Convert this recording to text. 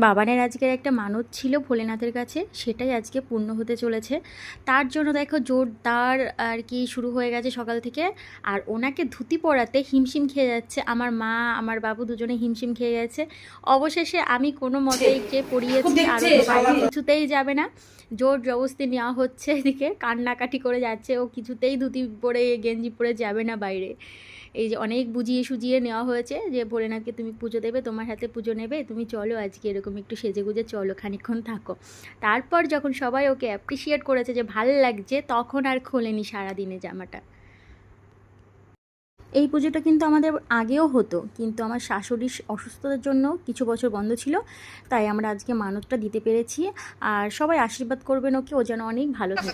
বাবানের আজকের একটা মানত ছিল ভোলেনাথের কাছে, সেটাই আজকে পূর্ণ হতে চলেছে। তার জন্য দেখো জোরদার আর কি শুরু হয়ে গেছে সকাল থেকে। আর ওনাকে ধুতি পরাতে হিমশিম খেয়ে যাচ্ছে আমার মা, আমার বাবু দুজনে হিমশিম খেয়ে গেছে। অবশেষে আমি কোনো মতে একে পরিয়েছি, আর ও বাইরে কিছুতেই যাবে না, জোর জবরদস্তি নেওয়া হচ্ছে। এদিকে কান্নাকাটি করে যাচ্ছে, ও কিছুতেই ধুতি পরে গেঞ্জি পরে যাবে না বাইরে। এই যে অনেক বুঝিয়ে সুজিয়ে নেওয়া হয়েছে যে ভোলেনাথকে তুমি পুজো দেবে, তোমার হাতে পুজো নেবে, তুমি চলো আজকে এরকম একটু সেজে গুজে চলো, খানিকক্ষণ থাকো। তারপর যখন সবাই ওকে অ্যাপ্রিসিয়েট করেছে যে ভাল লাগছে, তখন আর খোলেনি সারাদিনে জামাটা। এই পুজোটা কিন্তু আমাদের আগেও হতো, কিন্তু আমার শাশুড়ির অসুস্থতার জন্য কিছু বছর বন্ধ ছিল, তাই আমরা আজকে মানতটা দিতে পেরেছি। আর সবাই আশীর্বাদ করবেন ওকে, ও যেন অনেক ভালো থাকে।